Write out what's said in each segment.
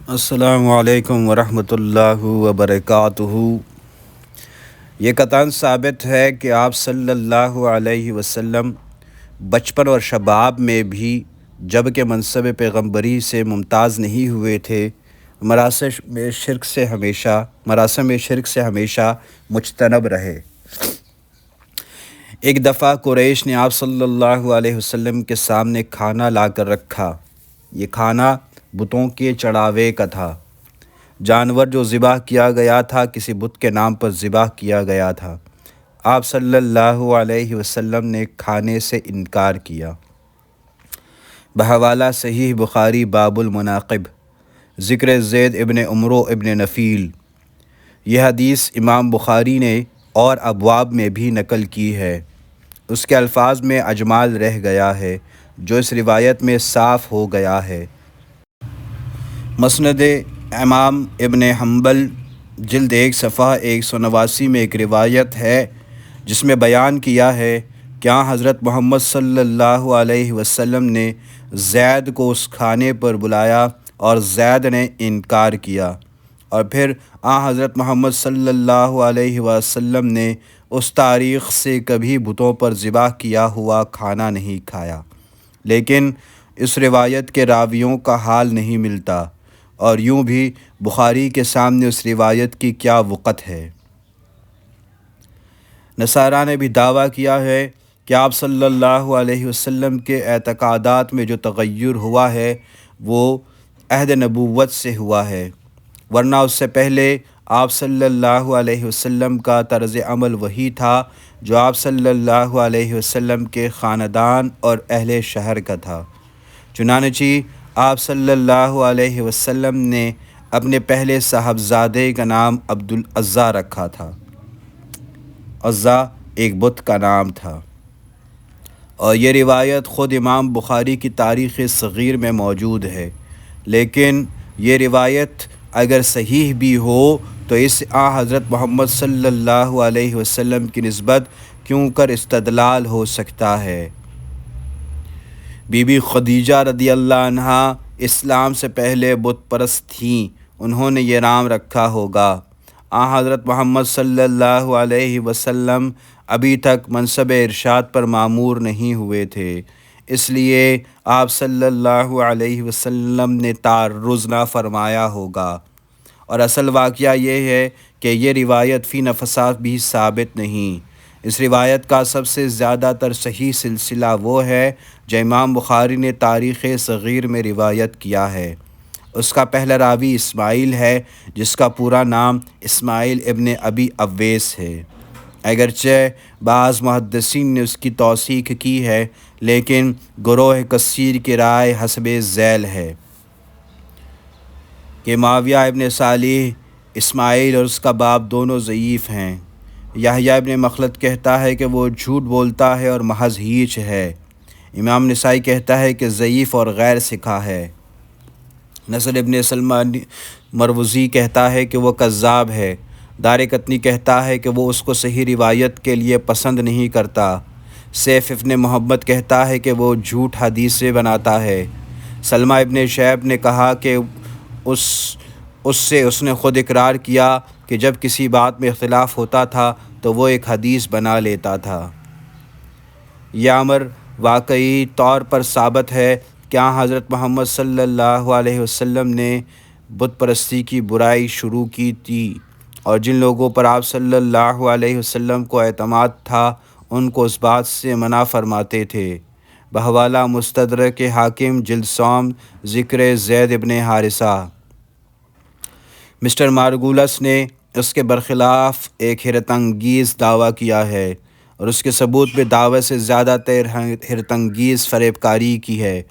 السلام علیکم ورحمۃ اللہ وبرکاتہ۔ یہ قطعاً ثابت ہے کہ آپ صلی اللہ علیہ وسلم بچپن اور شباب میں بھی جب کہ منصب پیغمبری سے ممتاز نہیں ہوئے تھے، مراسم شرک سے ہمیشہ مجتنب رہے۔ ایک دفعہ قریش نے آپ صلی اللہ علیہ وسلم کے سامنے کھانا لا کر رکھا۔ یہ کھانا بتوں کے چڑھاوے کا تھا۔ جانور جو ذبح کیا گیا تھا کسی بت کے نام پر ذبح کیا گیا تھا۔ آپ صلی اللہ علیہ وسلم نے کھانے سے انکار کیا۔ بحوالہ صحیح بخاری باب المناقب، ذکر زید ابن عمرو ابن نفیل۔ یہ حدیث امام بخاری نے اور ابواب میں بھی نقل کی ہے۔ اس کے الفاظ میں اجمال رہ گیا ہے جو اس روایت میں صاف ہو گیا ہے۔ مسند امام ابن حنبل جلد 1 صفحہ 189 میں ایک روایت ہے جس میں بیان کیا ہے کہ حضرت محمد صلی اللہ علیہ وسلم نے زید کو اس کھانے پر بلایا اور زید نے انکار کیا، اور پھر حضرت محمد صلی اللہ علیہ وسلم نے اس تاریخ سے کبھی بتوں پر ذبح کیا ہوا کھانا نہیں کھایا۔ لیکن اس روایت کے راویوں کا حال نہیں ملتا، اور یوں بھی بخاری کے سامنے اس روایت کی کیا وقعت ہے۔ نصارہ نے بھی دعویٰ کیا ہے کہ آپ صلی اللہ علیہ وسلم کے اعتقادات میں جو تغیر ہوا ہے وہ عہد نبوت سے ہوا ہے، ورنہ اس سے پہلے آپ صلی اللہ علیہ وسلم کا طرز عمل وہی تھا جو آپ صلی اللہ علیہ وسلم کے خاندان اور اہل شہر کا تھا۔ چنانچہ آپ صلی اللہ علیہ وسلم نے اپنے پہلے صاحبزادے کا نام عبدالعزیٰ رکھا تھا۔ عزیٰ ایک بت کا نام تھا، اور یہ روایت خود امام بخاری کی تاریخ صغیر میں موجود ہے۔ لیکن یہ روایت اگر صحیح بھی ہو تو اس حضرت محمد صلی اللہ علیہ وسلم کی نسبت کیوں کر استدلال ہو سکتا ہے؟ بی بی خدیجہ رضی اللہ عنہا اسلام سے پہلے بت پرست تھیں، انہوں نے یہ نام رکھا ہوگا۔ حضرت محمد صلی اللہ علیہ وسلم ابھی تک منصب ارشاد پر معمور نہیں ہوئے تھے، اس لیے آپ صلی اللہ علیہ وسلم نے تعرض نہ فرمایا ہوگا، اور اصل واقعہ یہ ہے کہ یہ روایت فی نفسہ بھی ثابت نہیں۔ اس روایت کا سب سے زیادہ تر صحیح سلسلہ وہ ہے جو امام بخاری نے تاریخ صغیر میں روایت کیا ہے۔ اس کا پہلا راوی اسماعیل ہے جس کا پورا نام اسماعیل ابن ابی اویس ہے۔ اگرچہ بعض محدثین نے اس کی توثیق کی ہے، لیکن گروہ کثیر کی رائے حسب ذیل ہے کہ معاویہ ابن صالح اسماعیل اور اس کا باپ دونوں ضعیف ہیں۔ یحییٰ ابن مخلد کہتا ہے کہ وہ جھوٹ بولتا ہے اور محض ہیچ ہے۔ امام نسائی کہتا ہے کہ ضعیف اور غیر ثقہ ہے۔ نصر ابن سلمان مروزی کہتا ہے کہ وہ کذاب ہے۔ دارقطنی کہتا ہے کہ وہ اس کو صحیح روایت کے لیے پسند نہیں کرتا۔ سیف ابن محمد کہتا ہے کہ وہ جھوٹ حدیثیں بناتا ہے۔ سلمہ ابن شعیب نے کہا کہ اس نے خود اقرار کیا کہ جب کسی بات میں اختلاف ہوتا تھا تو وہ ایک حدیث بنا لیتا تھا۔ یہ امر واقعی طور پر ثابت ہے کہ حضرت محمد صلی اللہ علیہ وسلم نے بت پرستی کی برائی شروع کی تھی، اور جن لوگوں پر آپ صلی اللہ علیہ وسلم کو اعتماد تھا ان کو اس بات سے منع فرماتے تھے۔ بحوالہ مستدرک حاکم جلد سوم، ذکر زید ابن حارثہ۔ مسٹر مارگولس نے اس کے برخلاف ایک حیرت انگیز دعویٰ کیا ہے، اور اس کے ثبوت میں دعوے سے زیادہ تر حیرت انگیز فریب کاری کی ہے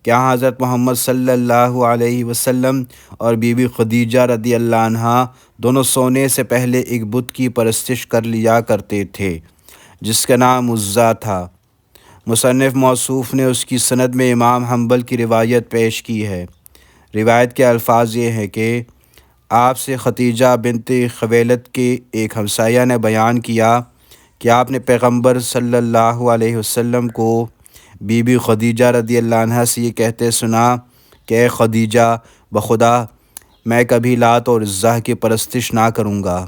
کہ حضرت محمد صلی اللہ علیہ وسلم اور بی بی خدیجہ رضی اللہ عنہا دونوں سونے سے پہلے ایک بت کی پرستش کر لیا کرتے تھے جس کا نام عزیٰ تھا۔ مصنف موصوف نے اس کی سند میں امام حنبل کی روایت پیش کی ہے۔ روایت کے الفاظ یہ ہیں کہ آپ سے ختیجہ بنت خویلد کے ایک ہمسایہ نے بیان کیا کہ آپ نے پیغمبر صلی اللہ علیہ وسلم کو بی بی خدیجہ رضی اللہ عنہا سے یہ کہتے سنا کہ اے خدیجہ، بخدا میں کبھی لات اور عزا کی پرستش نہ کروں گا۔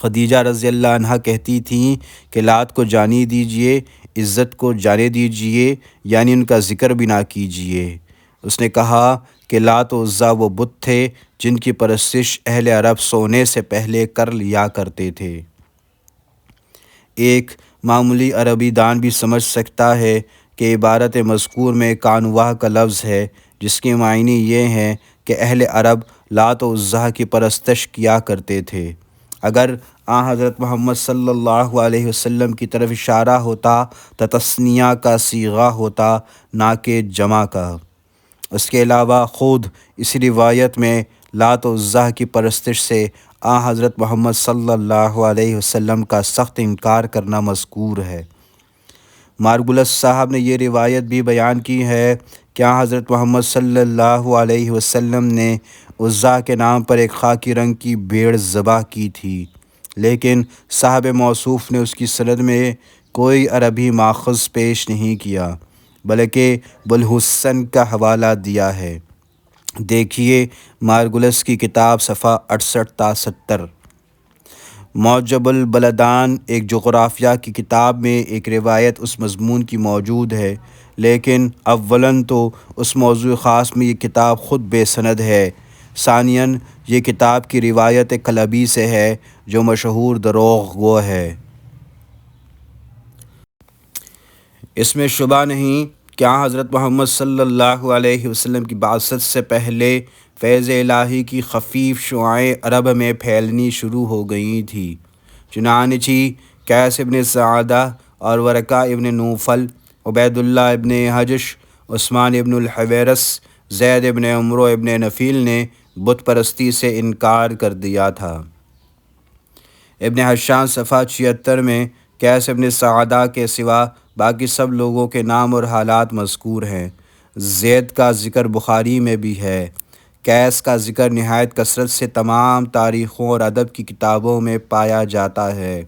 خدیجہ رضی اللہ عنہ کہتی تھیں کہ لات کو جانے دیجئے، عزت کو جانے دیجئے، یعنی ان کا ذکر بھی نہ کیجئے۔ اس نے کہا کہ لات و عزا وہ بت تھے جن کی پرستش اہل عرب سونے سے پہلے کر لیا کرتے تھے۔ ایک معمولی عربی دان بھی سمجھ سکتا ہے کہ عبارت مذکور میں کانواہ کا لفظ ہے، جس کے معنی یہ ہیں کہ اہل عرب لات و عزا کی پرستش کیا کرتے تھے۔ اگر حضرت محمد صلی اللہ علیہ وسلم کی طرف اشارہ ہوتا تو تثنیہ کا صیغہ ہوتا، نہ کہ جمع کا۔ اس کے علاوہ خود اس روایت میں لات و عزا کی پرستش سے حضرت محمد صلی اللہ علیہ وسلم کا سخت انکار کرنا مذکور ہے۔ مارگولس صاحب نے یہ روایت بھی بیان کی ہے کہ حضرت محمد صلی اللہ علیہ وسلم نے عزا کے نام پر ایک خاکی رنگ کی بھیڑ ذبح کی تھی، لیکن صاحب موصوف نے اس کی سند میں کوئی عربی ماخذ پیش نہیں کیا، بلکہ بلحسن کا حوالہ دیا ہے۔ دیکھیے مارگولس کی کتاب صفحہ 68 تا 70۔ معجب البلدان ایک جغرافیہ کی کتاب میں ایک روایت اس مضمون کی موجود ہے، لیکن اولاً تو اس موضوع خاص میں یہ کتاب خود بے سند ہے، ثانیاً یہ کتاب کی روایت کلبی سے ہے جو مشہور دروغ گو ہے۔ اس میں شبہ نہیں کہ حضرت محمد صلی اللہ علیہ وسلم کی بعثت سے پہلے فیض الہی کی خفیف شعاعیں عرب میں پھیلنی شروع ہو گئی تھیں۔ چنانچہ قیس ابن سعدہ اور ورقہ ابن نوفل، عبید اللہ ابن حجش، عثمان ابن الحویرث، زید ابن عمرو ابن نفیل نے بت پرستی سے انکار کر دیا تھا۔ ابن حشان صفحہ 76 میں قیس ابن سعدہ کے سوا باقی سب لوگوں کے نام اور حالات مذکور ہیں۔ زید کا ذکر بخاری میں بھی ہے۔ قیس کا ذکر نہایت کثرت سے تمام تاریخوں اور ادب کی کتابوں میں پایا جاتا ہے۔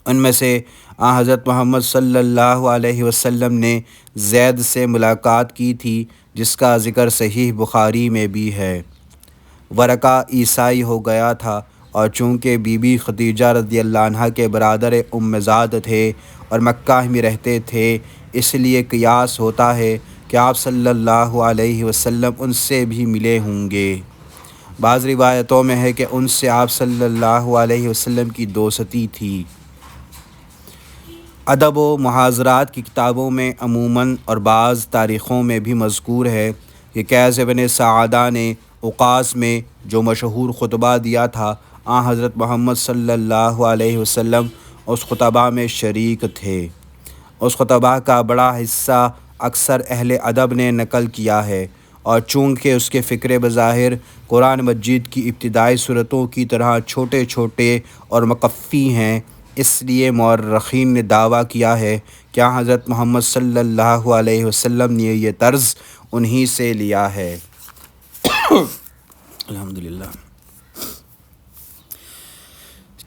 ان میں سے حضرت محمد صلی اللہ علیہ وسلم نے زید سے ملاقات کی تھی، جس کا ذکر صحیح بخاری میں بھی ہے۔ ورقہ عیسائی ہو گیا تھا، اور چونکہ بی بی خدیجہ رضی اللہ عنہ کے برادر ام زاد تھے اور مکہ میں رہتے تھے، اس لیے قیاس ہوتا ہے کہ آپ صلی اللہ علیہ وسلم ان سے بھی ملے ہوں گے۔ بعض روایتوں میں ہے کہ ان سے آپ صلی اللہ علیہ وسلم کی دوستی تھی۔ ادب و محاضرات کی کتابوں میں عموماً اور بعض تاریخوں میں بھی مذکور ہے کہ قیس ابن سعدہ نے اوقاس میں جو مشہور خطبہ دیا تھا، حضرت محمد صلی اللہ علیہ وسلم اس خطبہ میں شریک تھے۔ اس خطبہ کا بڑا حصہ اکثر اہل ادب نے نقل کیا ہے، اور چونکہ اس کے فقرے بظاہر قرآن مجید کی ابتدائی صورتوں کی طرح چھوٹے چھوٹے اور مقفی ہیں، اس لیے مورخین نے دعویٰ کیا ہے کہ حضرت محمد صلی اللہ علیہ وسلم نے یہ طرز انہی سے لیا ہے۔ الحمدللہ۔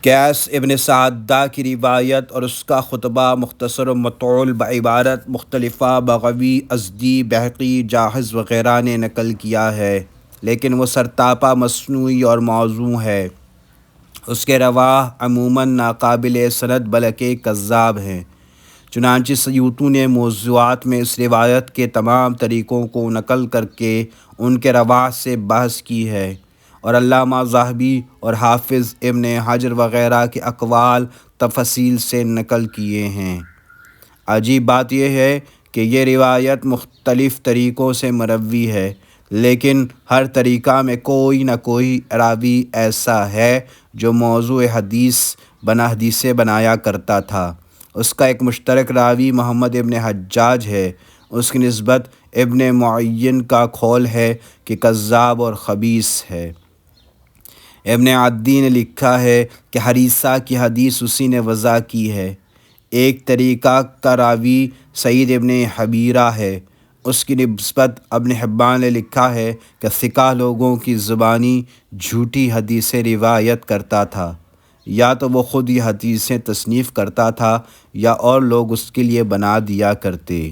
قیس ابن سعدہ کی روایت اور اس کا خطبہ مختصر و مطول بعبارت مختلفہ بغوی، ازدی، بہقی، جاحظ وغیرہ نے نقل کیا ہے، لیکن وہ سرتاپا مصنوعی اور موضوع ہے۔ اس کے رواہ عموماً ناقابل سند بلکہ کذاب ہیں۔ چنانچہ سیوطی نے موضوعات میں اس روایت کے تمام طریقوں کو نقل کر کے ان کے رواہ سے بحث کی ہے، اور علامہ ذہبی اور حافظ ابن حجر وغیرہ کے اقوال تفصیل سے نقل کیے ہیں۔ عجیب بات یہ ہے کہ یہ روایت مختلف طریقوں سے مروی ہے، لیکن ہر طریقہ میں کوئی نہ کوئی راوی ایسا ہے جو موضوع حدیثیں بنایا کرتا تھا۔ اس کا ایک مشترک راوی محمد ابن حجاج ہے۔ اس کی نسبت ابن معین کا قول ہے کہ کذاب اور خبیث ہے۔ ابن عدی نے لکھا ہے کہ حریثہ کی حدیث اسی نے وضع کی ہے۔ ایک طریقہ کا راوی سعید ابن حبیرہ ہے۔ اس کی نسبت ابن حبان نے لکھا ہے کہ ثقہ لوگوں کی زبانی جھوٹی حدیثیں روایت کرتا تھا، یا تو وہ خود یہ حدیثیں تصنیف کرتا تھا یا اور لوگ اس کے لیے بنا دیا کرتے۔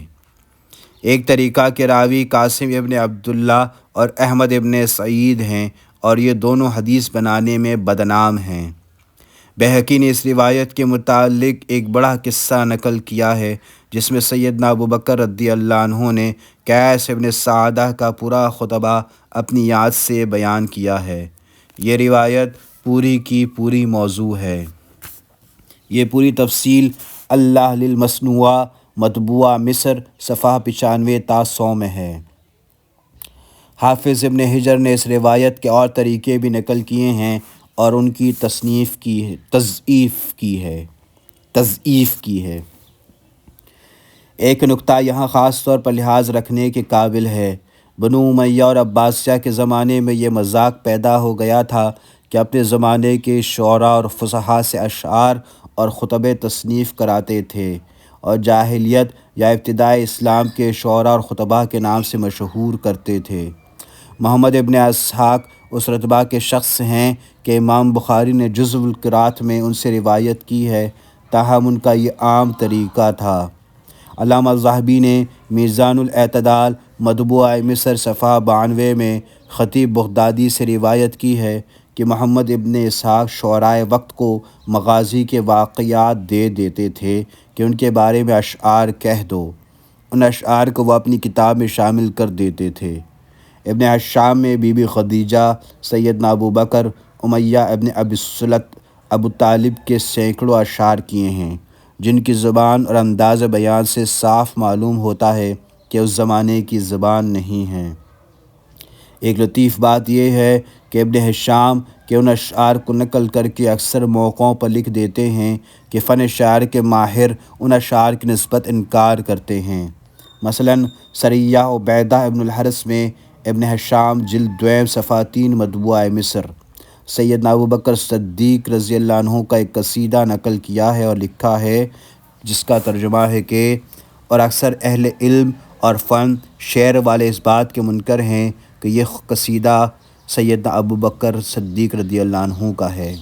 ایک طریقہ کے راوی قاسم ابن عبداللہ اور احمد ابن سعید ہیں، اور یہ دونوں حدیث بنانے میں بدنام ہیں۔ بہقی نے اس روایت کے متعلق ایک بڑا قصہ نقل کیا ہے، جس میں سیدنا ابوبکر رضی اللہ عنہ نے قیس ابن سعدہ کا پورا خطبہ اپنی یاد سے بیان کیا ہے۔ یہ روایت پوری کی پوری موضوع ہے۔ یہ پوری تفصیل اللہ للمصنوعہ مطبوعہ مصر صفحہ 95 تا 100 میں ہے۔ حافظ ابن حجر نے اس روایت کے اور طریقے بھی نقل کیے ہیں اور ان کی تضعیف کی ہے۔ ایک نکتہ یہاں خاص طور پر لحاظ رکھنے کے قابل ہے۔ بنو امیہ اور عباسیہ کے زمانے میں یہ مذاق پیدا ہو گیا تھا کہ اپنے زمانے کے شعراء اور فصحاء سے اشعار اور خطبے تصنیف کراتے تھے، اور جاہلیت یا ابتدائی اسلام کے شعراء اور خطباء کے نام سے مشہور کرتے تھے۔ محمد ابن اسحاق اس رتبہ کے شخص ہیں کہ امام بخاری نے جزء القرات میں ان سے روایت کی ہے، تاہم ان کا یہ عام طریقہ تھا۔ علامہ ذہبی نے میزان الاعتدال مطبوعہ مصر صفحہ 92 میں خطیب بغدادی سے روایت کی ہے کہ محمد ابن اسحاق شعرائے وقت کو مغازی کے واقعات دے دیتے تھے کہ ان کے بارے میں اشعار کہہ دو۔ ان اشعار کو وہ اپنی کتاب میں شامل کر دیتے تھے۔ ابن حشام میں بی بی خدیجہ، سیدنا ابوبکر، امیہ ابن ابی سلط، ابو طالب کے سینکڑوں اشعار کیے ہیں، جن کی زبان اور انداز بیان سے صاف معلوم ہوتا ہے کہ اس زمانے کی زبان نہیں ہیں۔ ایک لطیف بات یہ ہے کہ ابن حشام کے ان اشعار کو نقل کر کے اکثر موقعوں پر لکھ دیتے ہیں کہ فن شعر کے ماہر ان اشعار کی نسبت انکار کرتے ہیں۔ مثلاً سریہ عبیدہ ابن الحرث میں ابن حشام جلد 2 صفحہ 3 مطبوعہ مصر سیدنا ابوبکر صدیق رضی اللہ عنہ کا ایک قصیدہ نقل کیا ہے اور لکھا ہے، جس کا ترجمہ ہے کہ اور اکثر اہل علم اور فن شعر والے اس بات کے منکر ہیں کہ یہ قصیدہ سیدنا ابوبکر صدیق رضی اللہ عنہ کا ہے۔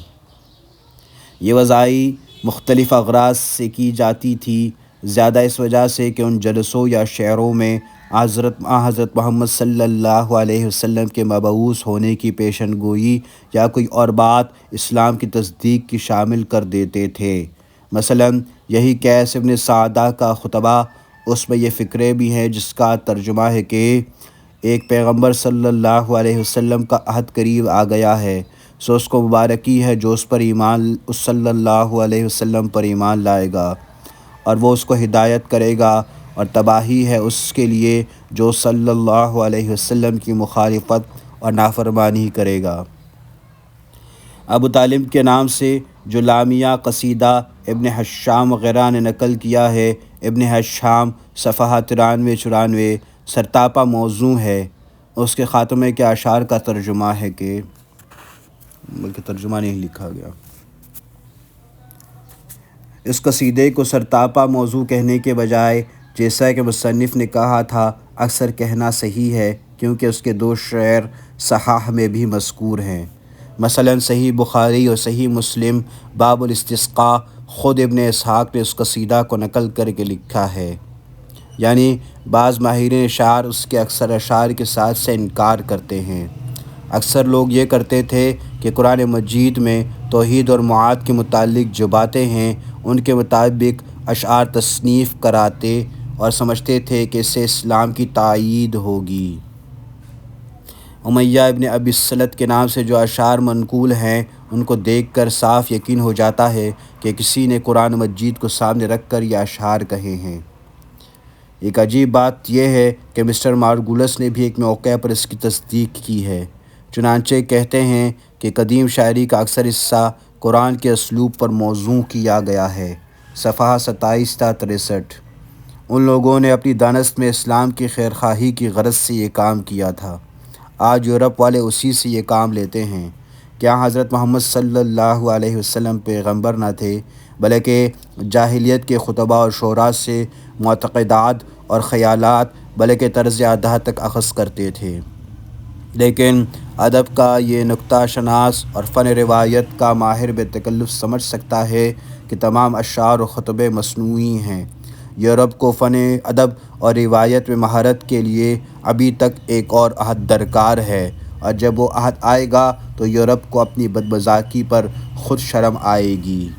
یہ وضائی مختلف اغراض سے کی جاتی تھی، زیادہ اس وجہ سے کہ ان جلسوں یا شعروں میں حضرت محمد صلی اللہ علیہ وسلم کے مبعوث ہونے کی پیشن گوئی یا کوئی اور بات اسلام کی تصدیق کی شامل کر دیتے تھے۔ مثلاً یہی قیس ابن سعدہ کا خطبہ، اس میں یہ فقرے بھی ہیں جس کا ترجمہ ہے کہ ایک پیغمبر صلی اللہ علیہ وسلم کا عہد قریب آ گیا ہے، سو اس کو مبارکی ہے جو اس صلی اللہ علیہ وسلم پر ایمان لائے گا، اور وہ اس کو ہدایت کرے گا، اور تباہی ہے اس کے لیے جو صلی اللہ علیہ وسلم کی مخالفت اور نافرمانی کرے گا۔ ابو طالب کے نام سے جو لامیہ قصیدہ ابن حشام وغیرہ نے نقل کیا ہے، ابن حشام صفحہ 93-94 سرتاپا موضوع ہے۔ اس کے خاتمے کے اشعار کا ترجمہ ہے کہ بلکہ ترجمہ نہیں لکھا گیا۔ اس قصیدے کو سرتاپا موضوع کہنے کے بجائے، جیسا کہ مصنف نے کہا تھا، اکثر کہنا صحیح ہے، کیونکہ اس کے 2 شعر صحاح میں بھی مذکور ہیں۔ مثلاً صحیح بخاری اور صحیح مسلم باب الاستسقاء، خود ابن اسحاق نے اس قصیدہ کو نقل کر کے لکھا ہے۔ یعنی بعض ماہرین شعر اس کے اکثر اشعار کے ساتھ سے انکار کرتے ہیں۔ اکثر لوگ یہ کرتے تھے کہ قرآن مجید میں توحید اور معاد کے متعلق جو باتیں ہیں، ان کے مطابق اشعار تصنیف کراتے اور سمجھتے تھے کہ اس سے اسلام کی تائید ہوگی۔ امیہ ابن ابی سلط کے نام سے جو اشعار منقول ہیں، ان کو دیکھ کر صاف یقین ہو جاتا ہے کہ کسی نے قرآن مجید کو سامنے رکھ کر یہ اشعار کہے ہیں۔ ایک عجیب بات یہ ہے کہ مسٹر مارگولس نے بھی ایک موقع پر اس کی تصدیق کی ہے۔ چنانچہ کہتے ہیں کہ قدیم شاعری کا اکثر حصہ قرآن کے اسلوب پر موزوں کیا گیا ہے، صفحہ 27 تا 63۔ ان لوگوں نے اپنی دانست میں اسلام کی خیرخواہی کی غرض سے یہ کام کیا تھا۔ آج یورپ والے اسی سے یہ کام لیتے ہیں۔ کیا حضرت محمد صلی اللہ علیہ وسلم پیغمبر نہ تھے، بلکہ جاہلیت کے خطباء اور شعراء سے معتقدات اور خیالات بلکہ طرز ادا تک اخذ کرتے تھے۔ لیکن ادب کا یہ نکتہ شناس اور فن روایت کا ماہر بے تکلف سمجھ سکتا ہے کہ تمام اشعار و خطبے مصنوعی ہیں۔ یورپ کو فن ادب اور روایت میں مہارت کے لیے ابھی تک ایک اور عہد درکار ہے، اور جب وہ عہد آئے گا تو یورپ کو اپنی بدمزاقی پر خود شرم آئے گی۔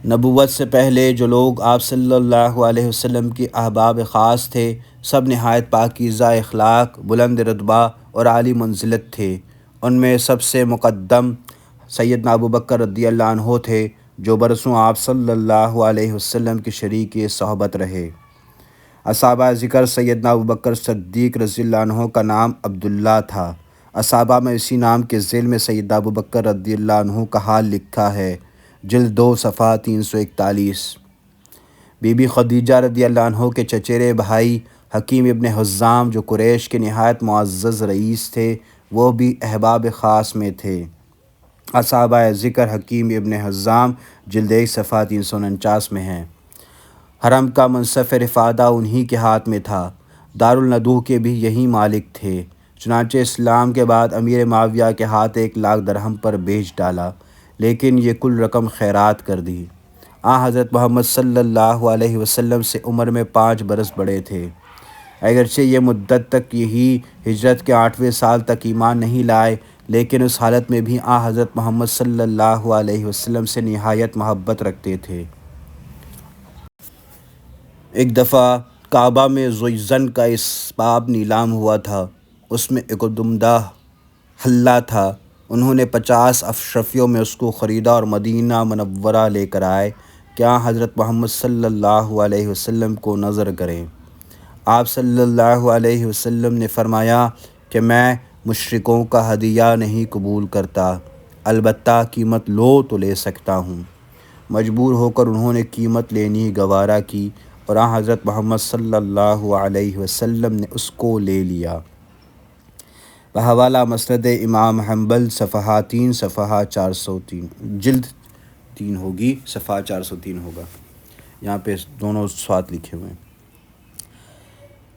نبوت سے پہلے جو لوگ آپ صلی اللہ علیہ وسلم کے احباب خاص تھے، سب نہایت پاکیزہ اخلاق، بلند رتبہ اور عالی منزلت تھے۔ ان میں سب سے مقدم سیدنا ابوبکر رضی اللہ عنہ تھے، جو برسوں آپ صلی اللہ علیہ وسلم کے شریک صحبت رہے۔ اصحابہ ذکر سیدنا ابوبکر صدیق رضی اللہ عنہ کا نام عبداللہ تھا۔ اصحابہ میں اسی نام کے ذیل میں سیدنا ابوبکر رضی اللہ عنہ کا حال لکھا ہے، جلد 2 صفحہ 341۔ بی بی خدیجہ رضی اللہ عنہ کے چچیرے بھائی حکیم ابن حزام، جو قریش کے نہایت معزز رئیس تھے، وہ بھی احباب خاص میں تھے۔ اصحابہ ذکر حکیم ابن حزام جلد 1 صفحہ 349 میں ہیں۔ حرم کا منصب رفادہ انہی کے ہاتھ میں تھا۔ دارالندوہ کے بھی یہی مالک تھے۔ چنانچہ اسلام کے بعد امیر معاویہ کے ہاتھ 1 لاکھ درہم پر بیچ ڈالا، لیکن یہ کل رقم خیرات کر دی۔ حضرت محمد صلی اللہ علیہ وسلم سے عمر میں 5 برس بڑے تھے۔ اگرچہ یہ مدت تک یہی ہجرت کے 8ویں سال تک ایمان نہیں لائے، لیکن اس حالت میں بھی حضرت محمد صلی اللہ علیہ وسلم سے نہایت محبت رکھتے تھے۔ ایک دفعہ کعبہ میں ذوالزن کا اسباب نیلام ہوا تھا۔ اس میں ایک عمدہ حلہ تھا۔ انہوں نے 50 اشرفیوں میں اس کو خریدا اور مدینہ منورہ لے کر آئے کہ حضرت محمد صلی اللہ علیہ وسلم کو نظر کریں۔ آپ صلی اللہ علیہ وسلم نے فرمایا کہ میں مشرکوں کا ہدیہ نہیں قبول کرتا، البتہ قیمت لو تو لے سکتا ہوں۔ مجبور ہو کر انہوں نے قیمت لینی گوارا کی، اور حضرت محمد صلی اللہ علیہ وسلم نے اس کو لے لیا۔ بحوالہ مسند امام حنبل صفحہ 3 صفحہ 403، جلد 3 ہوگی، صفحہ 403 ہوگا، یہاں پہ دونوں سوات لکھے ہوئے ہیں۔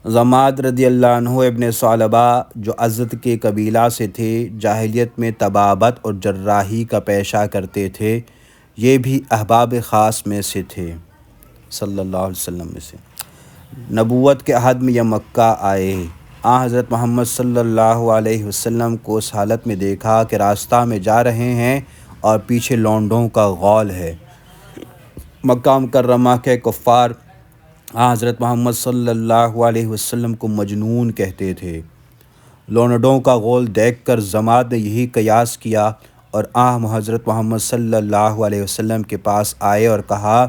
ضماد رضی اللہ عنہ ابن ثعلبہ، جو ازد کے قبیلہ سے تھے، جاہلیت میں طبابت اور جراحی کا پیشہ کرتے تھے، یہ بھی احباب خاص میں سے تھے، صلی اللہ علیہ وسلم میں سے۔ نبوت کے عہد میں یہ مکہ آئے۔ حضرت محمد صلی اللہ علیہ وسلم کو اس حالت میں دیکھا کہ راستہ میں جا رہے ہیں اور پیچھے لونڈوں کا غول ہے۔ مکہ مکرمہ کے کفار حضرت محمد صلی اللہ علیہ وسلم کو مجنون کہتے تھے۔ لونڈوں کا غول دیکھ کر ضماد نے یہی قیاس کیا، اور حضرت محمد صلی اللہ علیہ وسلم کے پاس آئے اور کہا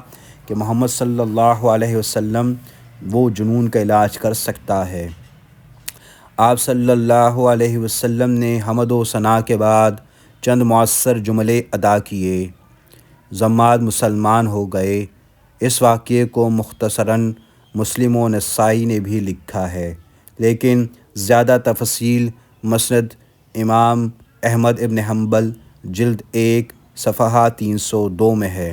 کہ محمد صلی اللہ علیہ وسلم وہ جنون کا علاج کر سکتا ہے۔ آپ صلی اللہ علیہ وسلم نے حمد و ثنا کے بعد چند مؤثر جملے ادا کیے۔ ضماد مسلمان ہو گئے۔ اس واقعے کو مختصراً مسلم و نسائی نے بھی لکھا ہے، لیکن زیادہ تفصیل مسند امام احمد ابن حنبل جلد 1 صفحہ 302 میں ہے۔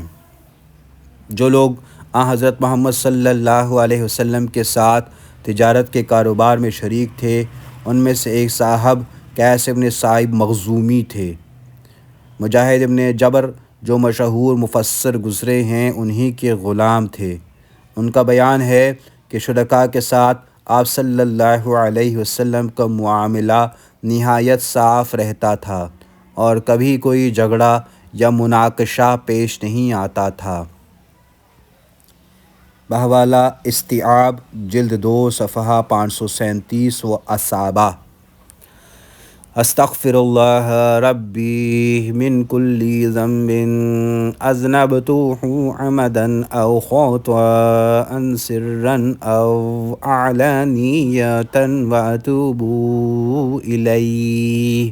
جو لوگ حضرت محمد صلی اللہ علیہ وسلم کے ساتھ تجارت کے کاروبار میں شریک تھے، ان میں سے ایک صاحب قیس ابن سعید مخزومی تھے۔ مجاہد ابن جبر، جو مشہور مفسر گزرے ہیں، انہی کے غلام تھے۔ ان کا بیان ہے کہ شرکاء کے ساتھ آپ صلی اللہ علیہ وسلم کا معاملہ نہایت صاف رہتا تھا، اور کبھی کوئی جھگڑا یا مناقشہ پیش نہیں آتا تھا۔ بحوالہ استیعاب جلد 2 صفحہ 537 و اصابہ۔ استغفر اللہ ربی من کل ذنب اذنبتہ عمدا او خطأ سرا او علانیۃ واتوب الیہ۔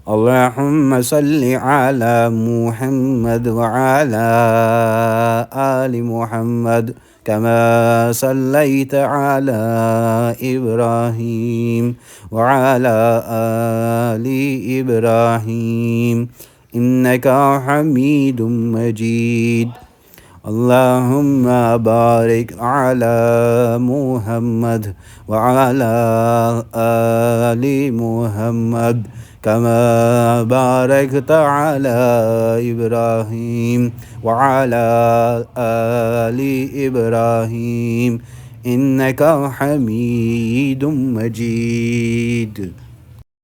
اللہم صلی علی محمد وعلی آل محمد كما صليت على إبراهيم وعلى آل إبراهيم إنك حميد مجيد اللهم بارك على محمد وعلى آل محمد كما باركت على إبراهيم وعلى آل إبراهيم إنك حميد مجيد.